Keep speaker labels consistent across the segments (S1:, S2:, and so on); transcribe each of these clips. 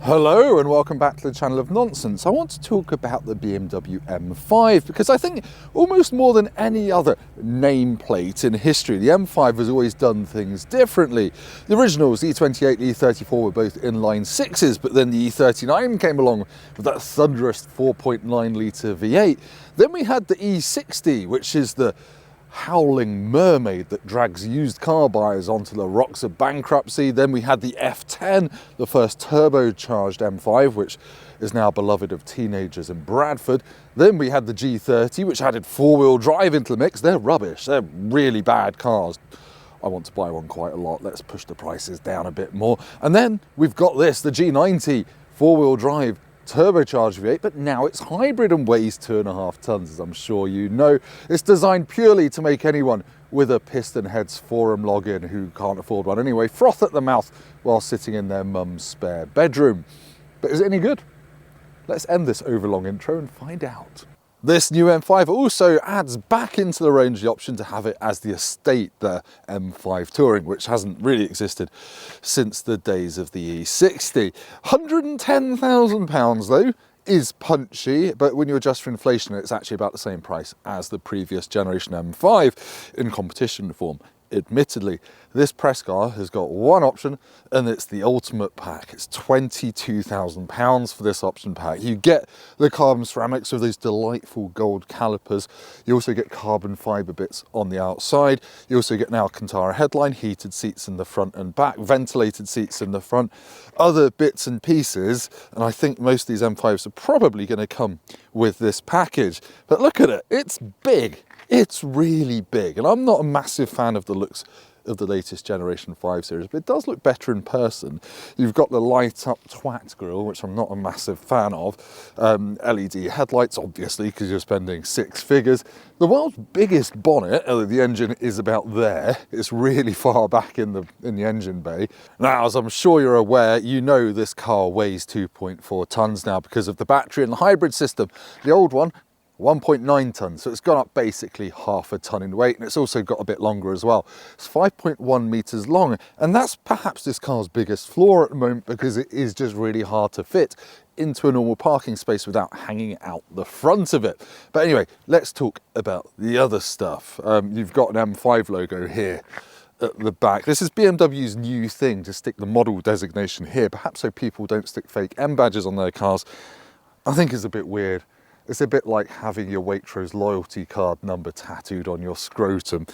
S1: Hello and welcome back to the channel of nonsense. I want to talk about the BMW M5 because I think almost more than any other nameplate in history, the M5 has always done things differently. The originals, E28 and E34, were both inline sixes, but then the E39 came along with that thunderous 4.9 litre V8. Then we had the E60, which is the howling mermaid that drags used car buyers onto the rocks of bankruptcy. Then we had the F10, the first turbocharged M5, which is now beloved of teenagers in Bradford. Then we had the G30, which added four-wheel drive into the mix. They're rubbish, they're really bad cars. I want to buy one quite a lot. Let's push the prices down a bit more. And then we've got this, the G90 four-wheel drive turbocharged V8, but now it's hybrid and weighs 2.5 tons, as I'm sure you know. It's designed purely to make anyone with a Piston Heads forum login who can't afford one anyway froth at the mouth while sitting in their mum's spare bedroom. But is it any good? Let's end this overlong intro and find out. This new M5 also adds back into the range the option to have it as the estate, the M5 Touring, which hasn't really existed since the days of the E60. £110,000 though is punchy, but when you adjust for inflation, it's actually about the same price as the previous generation M5 in competition form. Admittedly, this press car has got one option, and it's the ultimate pack. It's £22,000 for this option pack. You get the carbon ceramics with those delightful gold calipers. You also get carbon fibre bits on the outside. You also get an Alcantara headline, heated seats in the front and back, ventilated seats in the front, other bits and pieces, and I think most of these M5s are probably going to come with this package. But look at it, it's big. It's really big, and I'm not a massive fan of the looks of the latest generation 5 Series, but it does look better in person. You've got the light up twat grille, which I'm not a massive fan of. LED headlights, obviously, because you're spending six figures. The world's biggest bonnet, the engine is about there. It's really far back in the engine bay. Now, as I'm sure you're aware, you know this car weighs 2.4 tons now because of the battery and the hybrid system. The old one, 1.9 tons, so it's gone up basically half a ton in weight, and it's also got a bit longer as well. It's 5.1 meters long, and that's perhaps this car's biggest flaw at the moment because it is just really hard to fit into a normal parking space without hanging out the front of it. But anyway, let's talk about the other stuff. You've got an M5 logo here at the back. This is BMW's new thing to stick the model designation here, perhaps so people don't stick fake M badges on their cars. I think it's a bit weird. It's a bit like having your Waitrose loyalty card number tattooed on your scrotum.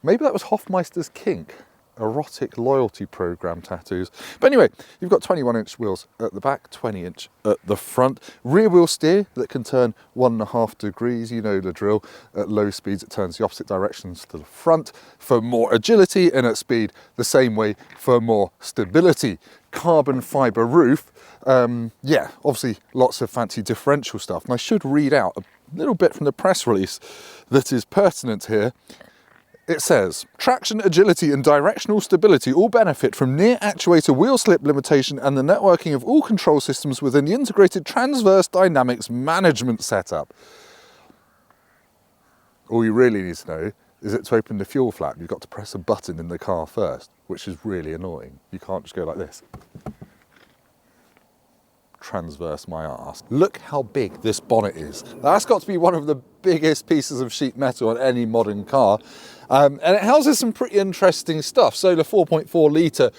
S1: Maybe that was Hofmeister's kink, erotic loyalty program tattoos. But anyway, you've got 21-inch wheels at the back, 20-inch at the front. Rear wheel steer that can turn 1.5 degrees, you know the drill. At low speeds, it turns the opposite directions to the front for more agility, and at speed, the same way for more stability. Carbon fibre roof. Yeah, obviously lots of fancy differential stuff. And I should read out a little bit from the press release that is pertinent here. It says, traction, agility and directional stability all benefit from near actuator wheel slip limitation and the networking of all control systems within the integrated transverse dynamics management setup. All you really need to know is that to open the fuel flap, you've got to press a button in the car first, which is really annoying. You can't just go like this. Transverse my arse. Look how big this bonnet is. That's got to be one of the biggest pieces of sheet metal on any modern car. And it houses some pretty interesting stuff. So the 4.4 litre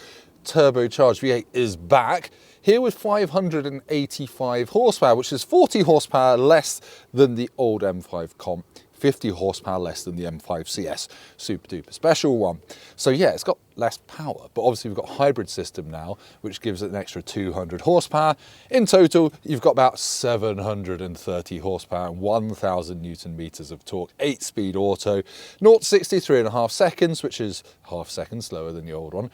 S1: turbocharged V8 is back, here with 585 horsepower, which is 40 horsepower less than the old M5 Comp, 50 horsepower less than the M5 CS super duper special one. So yeah, it's got less power, but obviously we've got a hybrid system now, which gives it an extra 200 horsepower. In total, you've got about 730 horsepower and 1,000 Newton meters of torque, 8-speed auto, 0 to 60 3.5 seconds, which is half a second slower than the old one.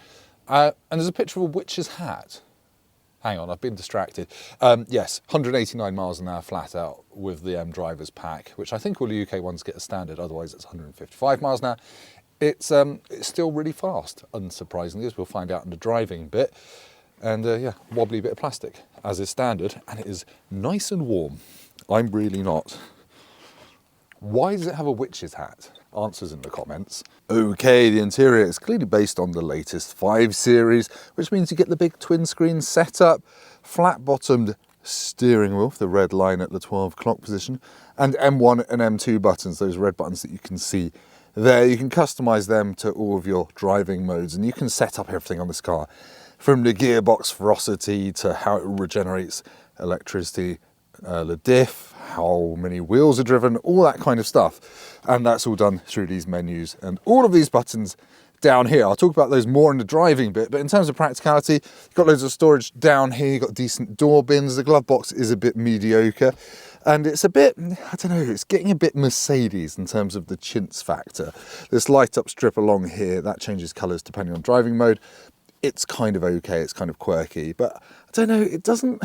S1: And there's a picture of a witch's hat. Hang on, I've been distracted. Yes, 189 miles an hour flat out with the M Drivers pack, which I think all the UK ones get as standard, otherwise it's 155 miles an hour. It's still really fast, unsurprisingly, as we'll find out in the driving bit. And yeah, wobbly bit of plastic, as is standard, and it is nice and warm. I'm really not. Why does it have a witch's hat? Answers in the comments. Okay, the interior is clearly based on the latest 5 Series, which means you get the big twin screen setup, flat-bottomed steering wheel, the red line at the 12 o'clock position, and M1 and M2 buttons, those red buttons that you can see there. You can customize them to all of your driving modes, and you can set up everything on this car, from the gearbox ferocity to how it regenerates electricity, the diff, how many wheels are driven, all that kind of stuff. And that's all done through these menus and all of these buttons down here. I'll talk about those more in the driving bit, but in terms of practicality, you've got loads of storage down here, you've got decent door bins, the glove box is a bit mediocre, and it's a bit, I don't know, it's getting a bit Mercedes in terms of the chintz factor. This light up strip along here, that changes colours depending on driving mode. It's kind of okay, it's kind of quirky, but I don't know, it doesn't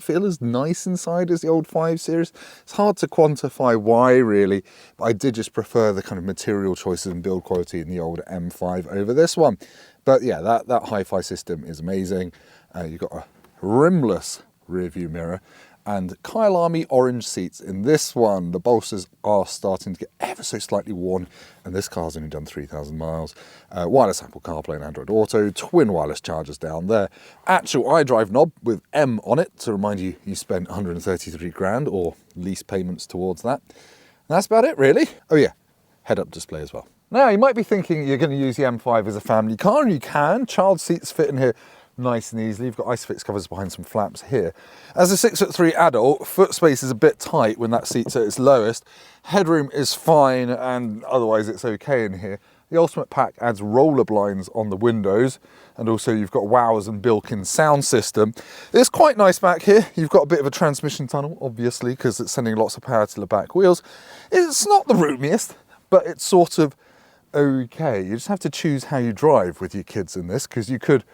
S1: feel as nice inside as the old 5 Series. It's hard to quantify why really, but I did just prefer the kind of material choices and build quality in the old M5 over this one. But yeah, that hi-fi system is amazing. You've got a rimless rear view mirror and Kyle Army orange seats in this one. The bolsters are starting to get ever so slightly worn, and this car's only done 3,000 miles. Wireless Apple CarPlay and Android Auto, twin wireless chargers down there. Actual iDrive knob with M on it to remind you you spent 133 grand or lease payments towards that. And that's about it really. Oh yeah, head-up display as well. Now you might be thinking you're going to use the M5 as a family car, and you can. Child seats fit in here nice and easily. You've got ISOFIX covers behind some flaps here. As a 6'3" adult, foot space is a bit tight when that seat's at its lowest. Headroom is fine, and otherwise it's okay in here. The Ultimate Pack adds roller blinds on the windows, and also you've got wowers and built-in sound system. It's quite nice back here. You've got a bit of a transmission tunnel, obviously, because it's sending lots of power to the back wheels. It's not the roomiest, but it's sort of okay. You just have to choose how you drive with your kids in this, because you could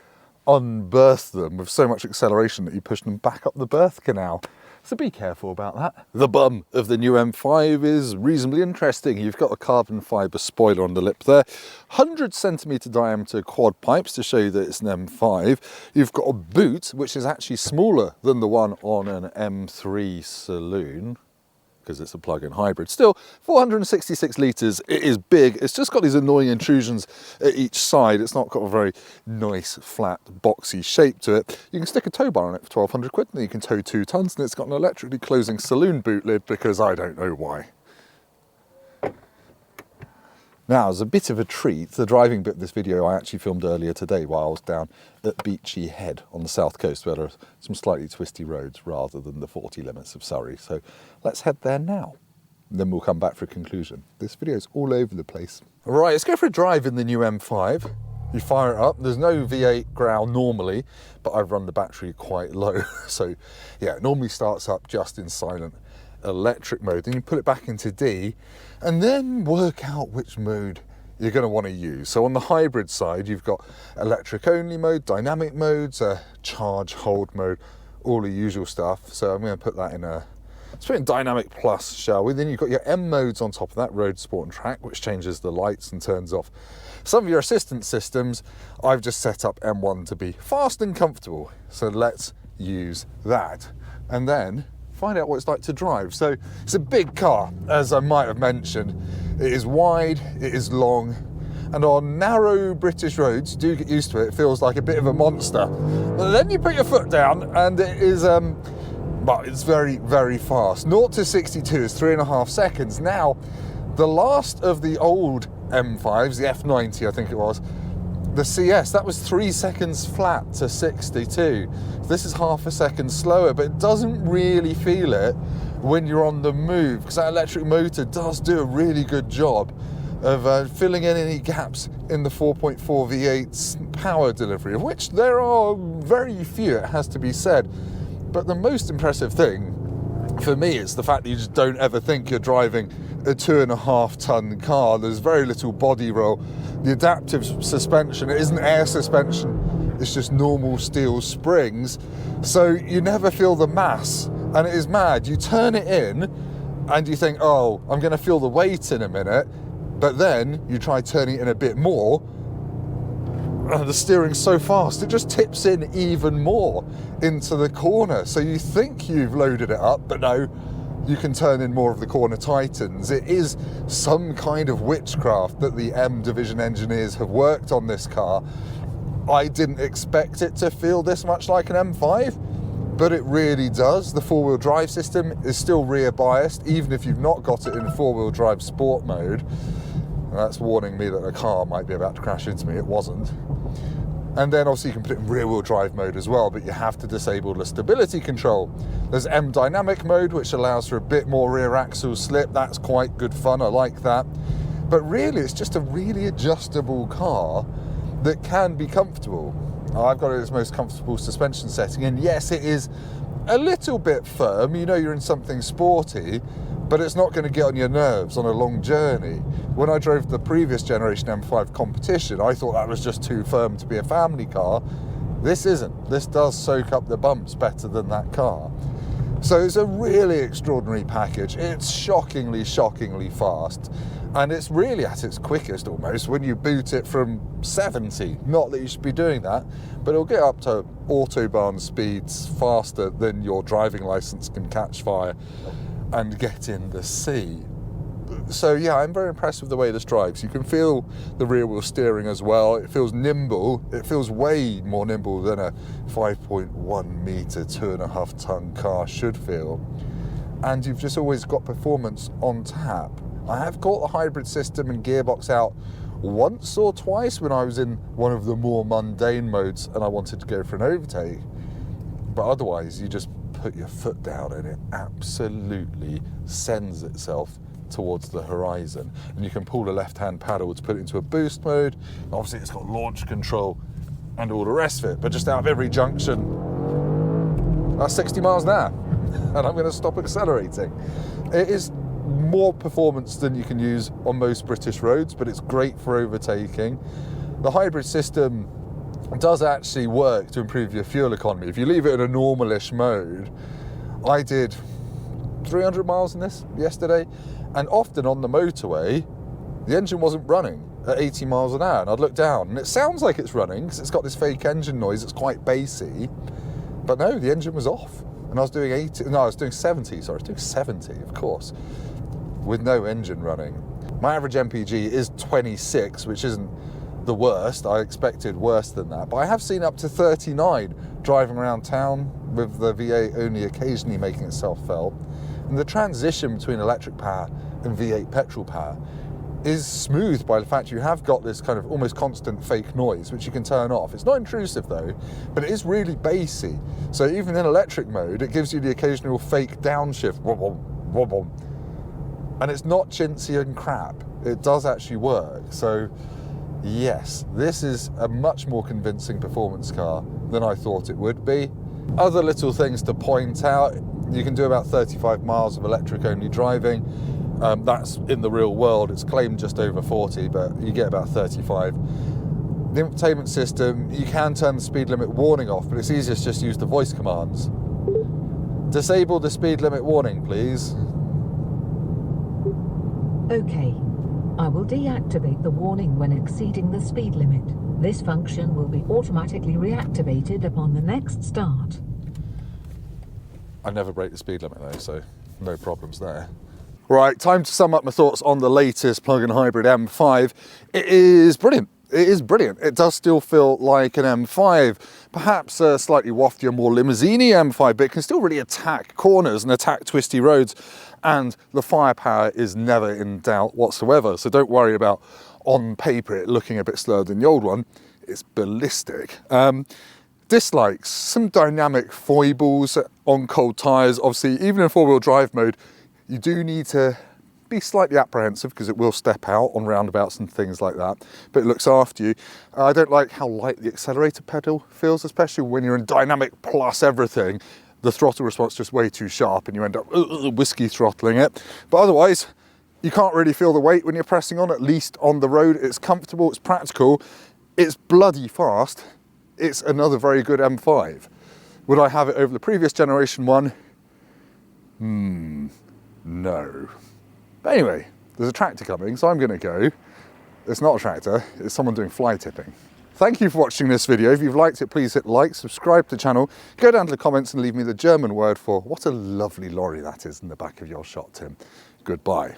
S1: unberth them with so much acceleration that you push them back up the birth canal. So be careful about that. The bum of the new M5 is reasonably interesting. You've got a carbon fibre spoiler on the lip there, 100cm diameter quad pipes to show you that it's an M5. You've got a boot, which is actually smaller than the one on an M3 Saloon, because it's a plug-in hybrid. Still, 466 litres, it is big. It's just got these annoying intrusions at each side. It's not got a very nice, flat, boxy shape to it. You can stick a tow bar on it for 1,200 quid, and then you can tow 2 tonnes, and it's got an electrically closing saloon boot lid, because I don't know why. Now, as a bit of a treat, the driving bit of this video I actually filmed earlier today while I was down at Beachy Head on the south coast, where there are some slightly twisty roads rather than the 40 limits of Surrey. So let's head there now. Then we'll come back for a conclusion. This video's all over the place. All right, let's go for a drive in the new M5. You fire it up. There's no V8 growl normally, but I've run the battery quite low. So yeah, it normally starts up just in silent electric mode. Then you put it back into D, and then work out which mode you're going to want to use. So on the hybrid side, you've got electric only mode, dynamic modes, charge hold mode, all the usual stuff. So I'm going to put that in let's put in dynamic plus, shall we? Then you've got your M modes on top of that, road, sport and track, which changes the lights and turns off some of your assistance systems. I've just set up M1 to be fast and comfortable. So let's use that. And then find out what it's like to drive. So it's a big car, as I might have mentioned. It is wide, it is long, and on narrow British roads, do get used to it, it feels like a bit of a monster. But then you put your foot down and it is, well, it's very, very fast. 0 to 62 is 3.5 seconds. Now, the last of the old M5s, the F90 I think it was, the CS, that was 3 seconds flat to 62. This is half a second slower, but it doesn't really feel it when you're on the move, because that electric motor does do a really good job of filling in any gaps in the 4.4 V8's power delivery, of which there are very few, it has to be said. But the most impressive thing for me is the fact that you just don't ever think you're driving a 2.5 ton car. There's very little body roll. The adaptive suspension, it isn't air suspension, it's just normal steel springs. So you never feel the mass, and it is mad. You turn it in and you think, oh, I'm going to feel the weight in a minute, but then you try turning it in a bit more, and the steering's so fast, it just tips in even more into the corner. So you think you've loaded it up, but no, you can turn in more of the corner tightens. It is some kind of witchcraft that the M division engineers have worked on this car. I didn't expect it to feel this much like an M5. but it really does. The four-wheel drive system is still rear biased, even if you've not got it in four-wheel drive sport mode. And that's warning me that a car might be about to crash into me. It wasn't. And then obviously you can put it in rear-wheel drive mode as well, but you have to disable the stability control. There's M dynamic mode, which allows for a bit more rear axle slip. That's quite good fun, I like that. But really, it's just a really adjustable car that can be comfortable. I've got it as most comfortable suspension setting, and yes, it is a little bit firm. You know you're in something sporty, but it's not going to get on your nerves on a long journey. When I drove the previous generation M5 competition, I thought that was just too firm to be a family car. This isn't. This does soak up the bumps better than that car. So it's a really extraordinary package. It's shockingly, shockingly fast. And it's really at its quickest almost when you boot it from 70. Not that you should be doing that, but it'll get up to autobahn speeds faster than your driving license can catch fire and get in the sea. So yeah, I'm very impressed with the way this drives. You can feel the rear wheel steering as well. It feels nimble. It feels way more nimble than a 5.1 metre, 2.5 tonne car should feel. And you've just always got performance on tap. I have got the hybrid system and gearbox out once or twice when I was in one of the more mundane modes and I wanted to go for an overtake. But otherwise, you just put your foot down and it absolutely sends itself towards the horizon. And you can pull the left-hand paddle to put it into a boost mode. Obviously, it's got launch control and all the rest of it. But just out of every junction, that's 60 miles an hour. And I'm going to stop accelerating. It is more performance than you can use on most British roads, but it's great for overtaking. The hybrid system does actually work to improve your fuel economy. If you leave it in a normalish mode, I did 300 miles in this yesterday, and often on the motorway, the engine wasn't running at 80 miles an hour, and I'd look down, and it sounds like it's running because it's got this fake engine noise. It's quite bassy, but no, the engine was off, and I was doing 70. Sorry, I was doing 70, of course, with no engine running. My average MPG is 26, which isn't the worst. I expected worse than that, but I have seen up to 39 driving around town with the V8 only occasionally making itself felt. And the transition between electric power and V8 petrol power is smoothed by the fact you have got this kind of almost constant fake noise, which you can turn off. It's not intrusive though, but it is really bassy. So even in electric mode, it gives you the occasional fake downshift, wobble, wobble. And it's not chintzy and crap. It does actually work. So yes, this is a much more convincing performance car than I thought it would be. Other little things to point out: you can do about 35 miles of electric only driving. That's in the real world. It's claimed just over 40, but you get about 35. The infotainment system, you can turn the speed limit warning off, but it's easiest just use the voice commands. Disable the speed limit warning, please.
S2: Okay. I will deactivate the warning when exceeding the speed limit. This function will be automatically reactivated upon the next start.
S1: I never break the speed limit though, so no problems there. Right, time to sum up my thoughts on the latest plug-in hybrid M5. It is brilliant. It is brilliant. It does still feel like an M5, perhaps a slightly waftier, more limousine-y M5, but it can still really attack corners and attack twisty roads, and the firepower is never in doubt whatsoever. So don't worry about, on paper, it looking a bit slower than the old one. It's ballistic. Dislikes, some dynamic foibles on cold tyres. Obviously, even in four-wheel drive mode, you do need to be slightly apprehensive because it will step out on roundabouts and things like that, but it looks after you. I don't like how light the accelerator pedal feels, especially when you're in dynamic plus everything. The throttle response is just way too sharp and you end up whiskey throttling it. But otherwise, you can't really feel the weight when you're pressing on, at least on the road. It's comfortable, it's practical, it's bloody fast. It's another very good M5. Would I have it over the previous generation one? No. But anyway, there's a tractor coming, so I'm going to go. It's not a tractor, it's someone doing fly tipping. Thank you for watching this video. If you've liked it, please hit like, subscribe to the channel, go down to the comments and leave me the German word for what a lovely lorry that is in the back of your shot, Tim. Goodbye.